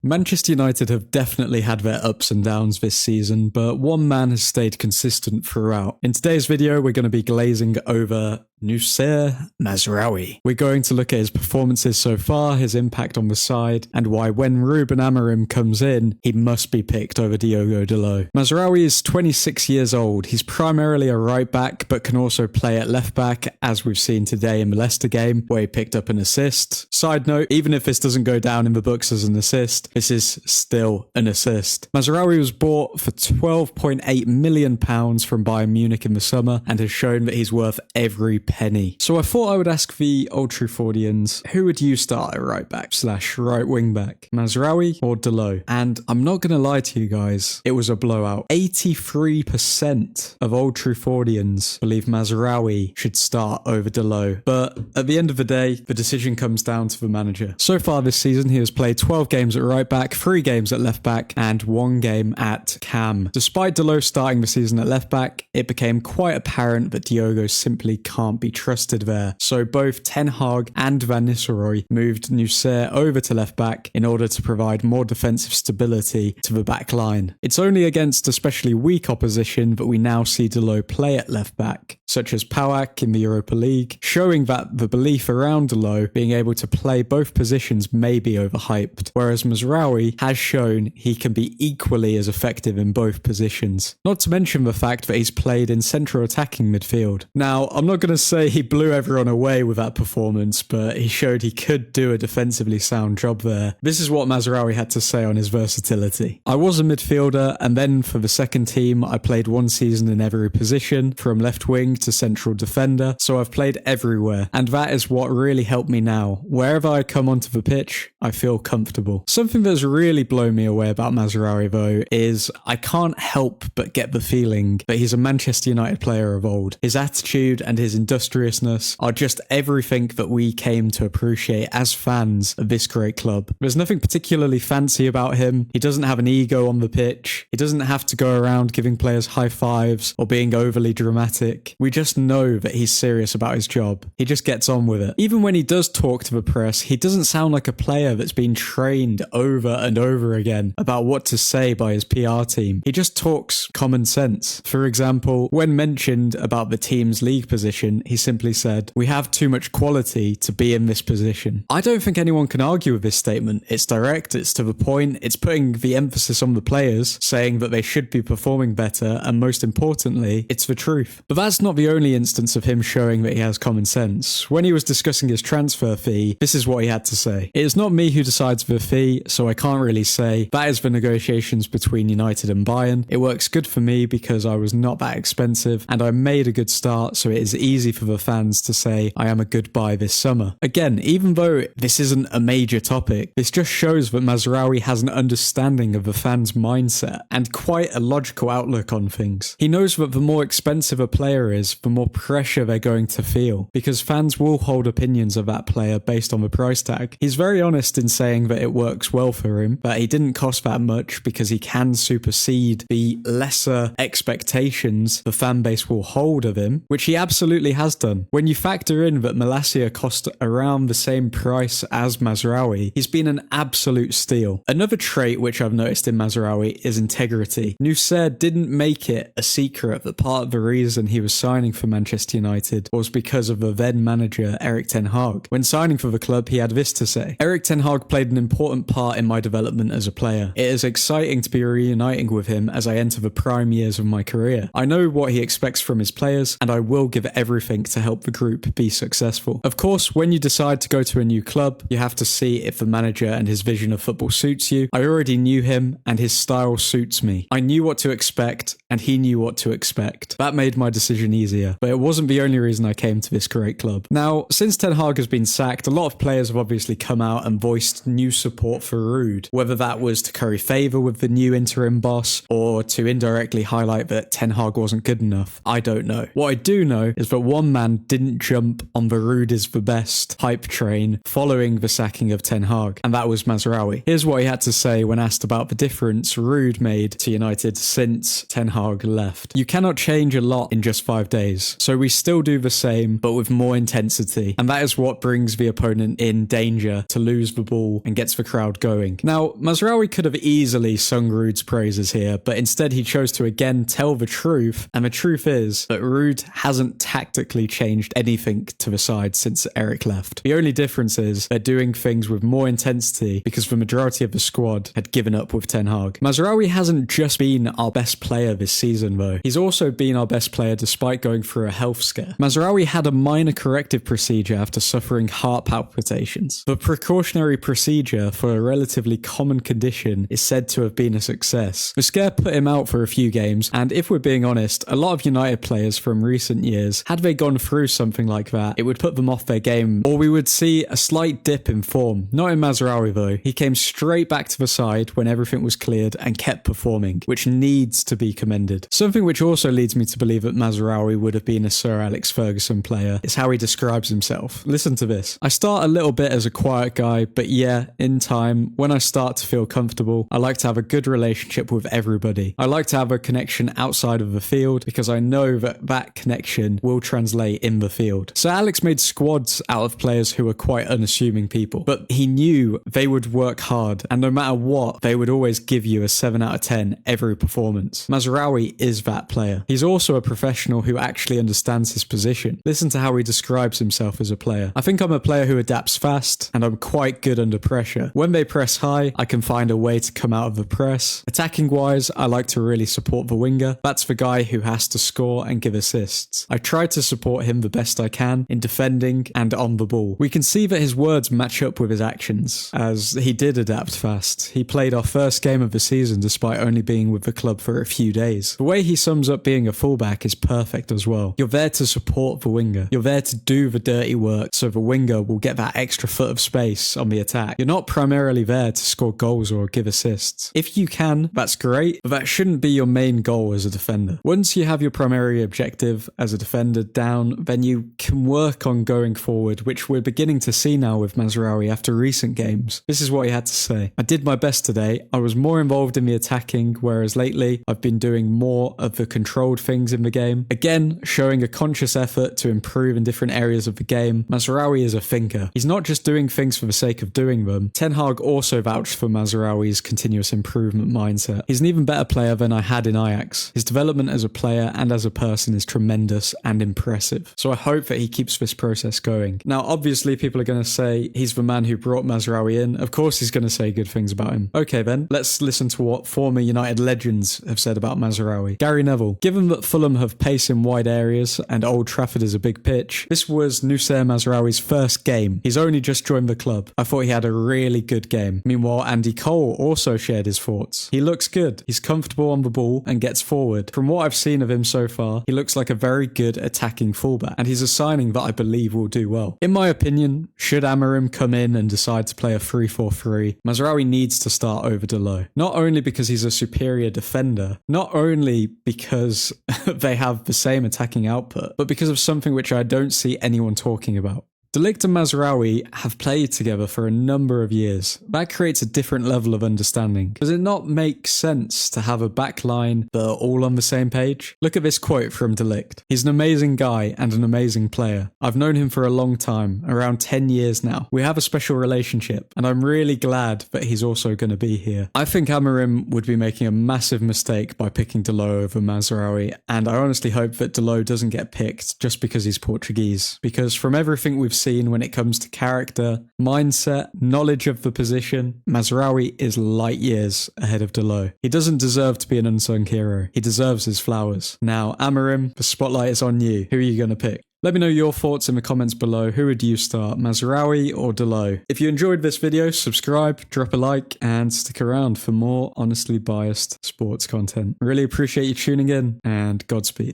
Manchester United have definitely had their ups and downs this season, but one man has stayed consistent throughout. In today's video, we're going to be glazing over Noussair Mazraoui. We're going to look at his performances so far, his impact on the side, and why when Ruben Amorim comes in, he must be picked over Diogo Dalot. Mazraoui is 26 years old. He's primarily a right back, but can also play at left back, as we've seen today in the Leicester game, where he picked up an assist. Side note, even if this doesn't go down in the books as an assist, this is still an assist. Mazraoui was bought for £12.8 million from Bayern Munich in the summer, and has shown that he's worth every penny. So I thought I would ask the Old Truthfordians, who would you start at right back / right wing back? Mazraoui or Dalot? And I'm not going to lie to you guys, it was a blowout. 83% of Old Truthfordians believe Mazraoui should start over Dalot. But at the end of the day, the decision comes down to the manager. So far this season, he has played 12 games at right back, 3 games at left back, and 1 game at cam. Despite Dalot starting the season at left back, it became quite apparent that Diogo simply can't be trusted there. So both Ten Hag and Van Nistelrooy moved Noussair over to left back in order to provide more defensive stability to the back line. It's only against especially weak opposition that we now see Dalot play at left back, such as PAOK in the Europa League, showing that the belief around Dalot being able to play both positions may be overhyped, whereas Mazraoui has shown he can be equally as effective in both positions. Not to mention the fact that he's played in central attacking midfield. Now, I'm not going to say he blew everyone away with that performance, but he showed he could do a defensively sound job there. This is what Mazraoui had to say on his versatility. I was a midfielder, and then for the second team, I played 1 season in every position, from left wing to central defender, so I've played everywhere, and that is what really helped me now. Wherever I come onto the pitch, I feel comfortable. Something that's really blown me away about Mazraoui though is I can't help but get the feeling that he's a Manchester United player of old. His attitude and his industriousness are just everything that we came to appreciate as fans of this great club. There's nothing particularly fancy about him. He doesn't have an ego on the pitch. He doesn't have to go around giving players high fives or being overly dramatic. We just know that he's serious about his job. He just gets on with it. Even when he does talk to the press, he doesn't sound like a player that's been trained over and over again about what to say by his PR team. He just talks common sense. For example, when mentioned about the team's league position, he simply said, "We have too much quality to be in this position." I don't think anyone can argue with this statement. It's direct, it's to the point, it's putting the emphasis on the players, saying that they should be performing better, and most importantly, it's the truth. But that's not the only instance of him showing that he has common sense. When he was discussing his transfer fee, this is what he had to say. "It is not me who decides the fee, so I can't really say. That is the negotiations between United and Bayern. It works good for me because I was not that expensive, and I made a good start, so it is easy for the fans to say I am a good buy this summer." Again, even though this isn't a major topic, this just shows that Mazraoui has an understanding of the fans' mindset and quite a logical outlook on things. He knows that the more expensive a player is, the more pressure they're going to feel, because fans will hold opinions of that player based on the price tag. He's very honest in saying that it works well for him, that he didn't cost that much because he can supersede the lesser expectations the fan base will hold of him, which he absolutely has done. When you factor in that Malacia cost around the same price as Mazraoui, he's been an absolute steal. Another trait which I've noticed in Mazraoui is integrity. Noussair didn't make it a secret that part of the reason he was signing for Manchester United was because of the then manager Erik Ten Hag. When signing for the club, he had this to say: "Erik Ten Hag played an important part in my development as a player. It is exciting to be reuniting with him as I enter the prime years of my career. I know what he expects from his players, and I will give everything to help the group be successful." Of course, when you decide to go to a new club, you have to see if the manager and his vision of football suits you. I already knew him, and his style suits me. I knew what to expect, and he knew what to expect. That made my decision easier, but it wasn't the only reason I came to this great club. Now, since Ten Hag has been sacked, a lot of players have obviously come out and voiced new support for Ruud, whether that was to curry favour with the new interim boss or to indirectly highlight that Ten Hag wasn't good enough. I don't know. What I do know is that one man didn't jump on the Ruud is the best hype train following the sacking of Ten Hag, and that was Mazraoui. Here's what he had to say when asked about the difference Ruud made to United since Ten Hag Hag left. You cannot change a lot in just 5 days, so we still do the same, but with more intensity, and that is what brings the opponent in danger to lose the ball and gets the crowd going. Now, Mazraoui could have easily sung Ruud's praises here, but instead he chose to again tell the truth, and the truth is that Ruud hasn't tactically changed anything to the side since Eric left. The only difference is they're doing things with more intensity because the majority of the squad had given up with Ten Hag. Mazraoui hasn't just been our best player this season though. He's also been our best player despite going through a health scare. Mazraoui had a minor corrective procedure after suffering heart palpitations. The precautionary procedure for a relatively common condition is said to have been a success. The scare put him out for a few games, and if we're being honest, a lot of United players from recent years, had they gone through something like that, it would put them off their game, or we would see a slight dip in form. Not in Mazraoui though. He came straight back to the side when everything was cleared and kept performing, which needs to be commended. Something which also leads me to believe that Mazraoui would have been a Sir Alex Ferguson player is how he describes himself. Listen to this. I start a little bit as a quiet guy, but yeah, in time, when I start to feel comfortable, I like to have a good relationship with everybody. I like to have a connection outside of the field because I know that that connection will translate in the field. So Alex made squads out of players who were quite unassuming people, but he knew they would work hard, and no matter what, they would always give you a 7 out of 10 every performance. Mazraoui is that player. He's also a professional who actually understands his position. Listen to how he describes himself as a player. I think I'm a player who adapts fast, and I'm quite good under pressure. When they press high, I can find a way to come out of the press. Attacking wise, I like to really support the winger. That's the guy who has to score and give assists. I try to support him the best I can in defending and on the ball. We can see that his words match up with his actions, as he did adapt fast. He played our first game of the season despite only being with the club for a few days. The way he sums up being a fullback is perfect as well. You're there to support the winger. You're there to do the dirty work so the winger will get that extra foot of space on the attack. You're not primarily there to score goals or give assists. If you can, that's great, but that shouldn't be your main goal as a defender. Once you have your primary objective as a defender down, then you can work on going forward, which we're beginning to see now with Mazraoui after recent games. This is what he had to say. I did my best today. I was more involved in the attacking, whereas lately I've been doing more of the controlled things in the game. Again, showing a conscious effort to improve in different areas of the game. Mazraoui is a thinker. He's not just doing things for the sake of doing them. Ten Hag also vouched for Mazraoui's continuous improvement mindset. He's an even better player than I had in Ajax. His development as a player and as a person is tremendous and impressive. So I hope that he keeps this process going. Now, obviously, people are going to say he's the man who brought Mazraoui in. Of course, he's going to say good things about him. Okay, then, let's listen to what former United legends have said about Mazraoui. Gary Neville. Given that Fulham have pace in wide areas and Old Trafford is a big pitch, this was Noussair Mazraoui's first game. He's only just joined the club. I thought he had a really good game. Meanwhile, Andy Cole also shared his thoughts. He looks good. He's comfortable on the ball and gets forward. From what I've seen of him so far, he looks like a very good attacking fullback, and he's a signing that I believe will do well. In my opinion, should Amorim come in and decide to play a 3-4-3, Mazraoui needs to start over Delot. Not only because he's a superior defender, not only because they have the same attacking output, but because of something which I don't see anyone talking about. De Ligt and Mazraoui have played together for a number of years. That creates a different level of understanding. Does it not make sense to have a back line that are all on the same page? Look at this quote from De Ligt. He's an amazing guy and an amazing player. I've known him for a long time, around 10 years now. We have a special relationship, and I'm really glad that he's also going to be here. I think Amorim would be making a massive mistake by picking Delot over Mazraoui, and I honestly hope that Delot doesn't get picked just because he's Portuguese, because from everything we've seen when it comes to character, mindset, knowledge of the position, Mazraoui is light years ahead of Delot. He doesn't deserve to be an unsung hero. He deserves his flowers. Now, Amorim, the spotlight is on you. Who are you going to pick? Let me know your thoughts in the comments below. Who would you start, Mazraoui or Delot? If you enjoyed this video, subscribe, drop a like, and stick around for more honestly biased sports content. Really appreciate you tuning in, and Godspeed.